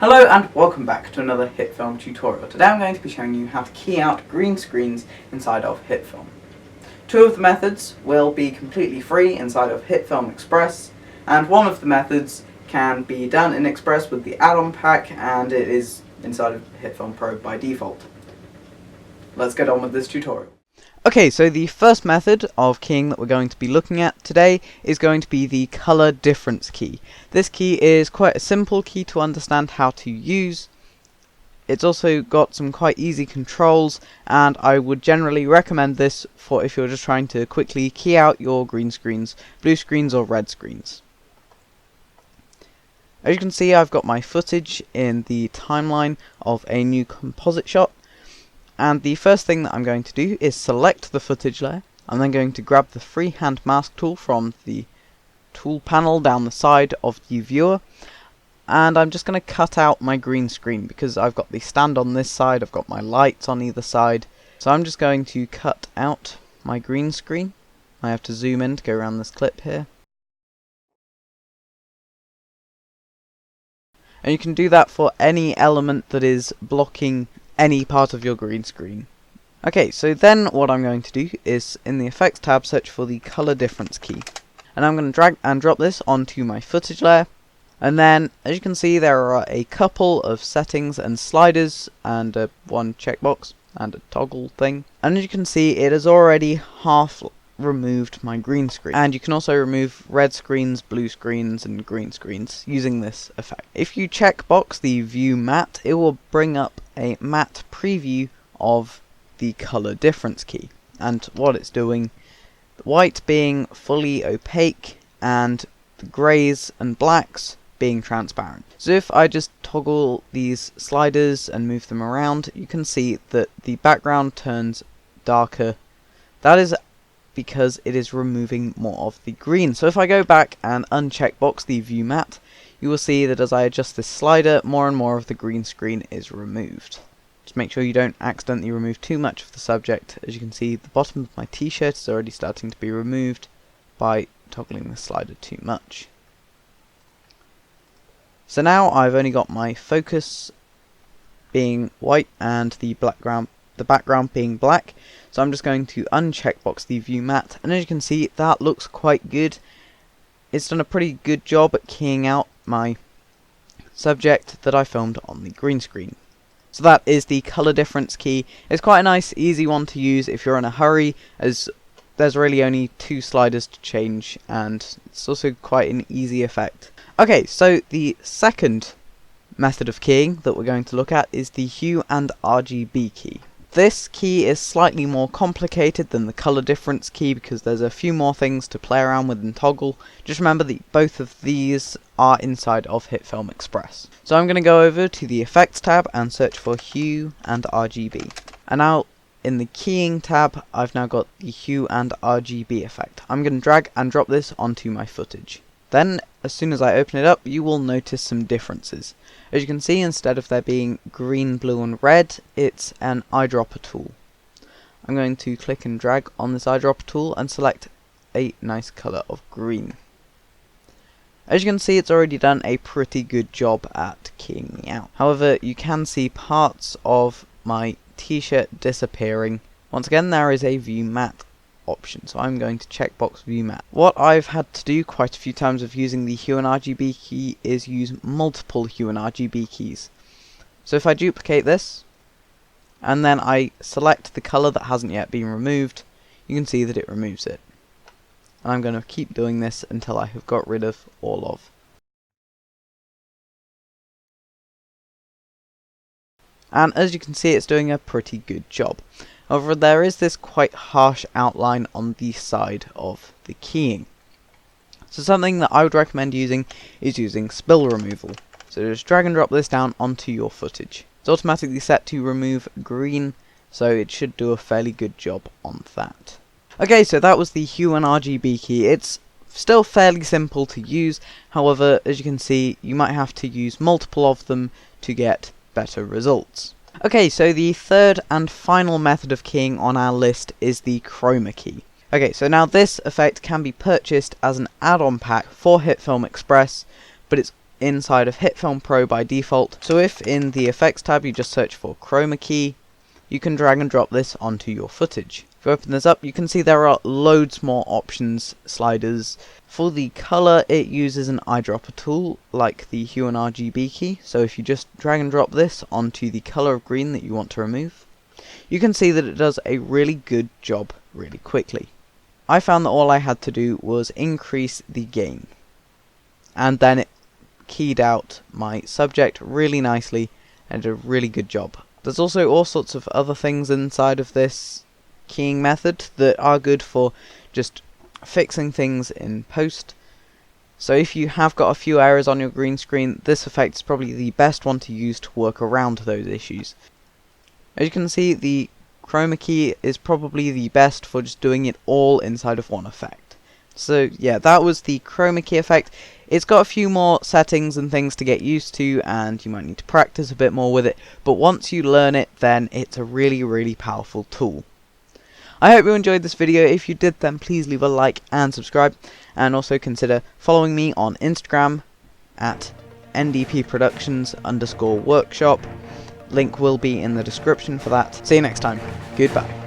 Hello and welcome back to another Hitfilm tutorial. Today I'm going to be showing you how to key out green screens inside of Hitfilm. Two of the methods will be completely free inside of Hitfilm Express, and one of the methods can be done in Express with the add-on pack, and it is inside of Hitfilm Pro by default. Let's get on with this tutorial. Okay, so the first method of keying that we're going to be looking at today is going to be the color difference key. This key is quite a simple key to understand how to use. It's also got some quite easy controls, and I would generally recommend this for if you're just trying to quickly key out your green screens, blue screens or red screens. As you can see, I've got my footage in the timeline of a new composite shot. And the first thing that I'm going to do is select the footage layer. I'm then going to grab the freehand mask tool from the tool panel down the side of the viewer, and I'm just going to cut out my green screen because I've got the stand on this side, I've got my lights on either side, so I'm just going to cut out my green screen. I have to zoom in to go around this clip here. And you can do that for any element that is blocking any part of your green screen. Okay, so then what I'm going to do is in the effects tab search for the color difference key, and I'm going to drag and drop this onto my footage layer, and then as you can see there are a couple of settings and sliders and one checkbox and a toggle thing, and as you can see it has already half removed my green screen, and you can also remove red screens, blue screens and green screens using this effect. If you checkbox the view matte, it will bring up a matte preview of the color difference key, and what it's doing, the white being fully opaque and the greys and blacks being transparent. So if I just toggle these sliders and move them around, you can see that the background turns darker. That is because it is removing more of the green. So if I go back and uncheckbox the view matte, you will see that as I adjust this slider, more and more of the green screen is removed. Just make sure you don't accidentally remove too much of the subject. As you can see, the bottom of my t-shirt is already starting to be removed by toggling the slider too much. So now I've only got my focus being white and the background being black. So I'm just going to uncheckbox the view matte, and as you can see that looks quite good. It's done a pretty good job at keying out my subject that I filmed on the green screen. So that is the color difference key. It's quite a nice easy one to use if you're in a hurry, as there's really only two sliders to change, and it's also quite an easy effect. Okay, so the second method of keying that we're going to look at is the Hue and RGB key. This key is slightly more complicated than the color difference key because there's a few more things to play around with and toggle. Just remember that both of these are inside of Hitfilm Express. So I'm going to go over to the effects tab and search for Hue and RGB. And now in the keying tab, I've now got the Hue and RGB effect. I'm going to drag and drop this onto my footage. Then, as soon as I open it up, you will notice some differences. As you can see, instead of there being green, blue and red, it's an eyedropper tool. I'm going to click and drag on this eyedropper tool and select a nice colour of green. As you can see, it's already done a pretty good job at keying me out. However, you can see parts of my t-shirt disappearing. Once again, there is a view matte option, so I'm going to checkbox view matte. What I've had to do quite a few times of using the Hue and RGB key is use multiple Hue and RGB keys. So if I duplicate this and then I select the colour that hasn't yet been removed, you can see that it removes it. And I'm going to keep doing this until I have got rid of all of. And as you can see, it's doing a pretty good job. However, there is this quite harsh outline on the side of the keying. So something that I would recommend using is using spill removal. So just drag and drop this down onto your footage. It's automatically set to remove green, so it should do a fairly good job on that. Okay, so that was the Hue and RGB key. It's still fairly simple to use. However, as you can see, you might have to use multiple of them to get better results. Okay, so the third and final method of keying on our list is the Chroma Key. Okay, so now this effect can be purchased as an add-on pack for Hitfilm Express, but it's inside of Hitfilm Pro by default. So if in the effects tab you just search for Chroma Key, you can drag and drop this onto your footage. If you open this up, you can see there are loads more options, sliders. For the color, it uses an eyedropper tool like the Hue and RGB key. So if you just drag and drop this onto the color of green that you want to remove, you can see that it does a really good job really quickly. I found that all I had to do was increase the gain, and then it keyed out my subject really nicely and did a really good job. There's also all sorts of other things inside of this keying method that are good for just fixing things in post. So if you have got a few errors on your green screen, this effect is probably the best one to use to work around those issues. As you can see, the Chroma Key is probably the best for just doing it all inside of one effect. So yeah, that was the Chroma Key effect. It's got a few more settings and things to get used to, and you might need to practice a bit more with it, but once you learn it, then it's a really powerful tool. I hope you enjoyed this video. If you did, then please leave a like and subscribe, and also consider following me on Instagram at ndpproductions_workshop. Link will be in the description for that. See you next time. Goodbye.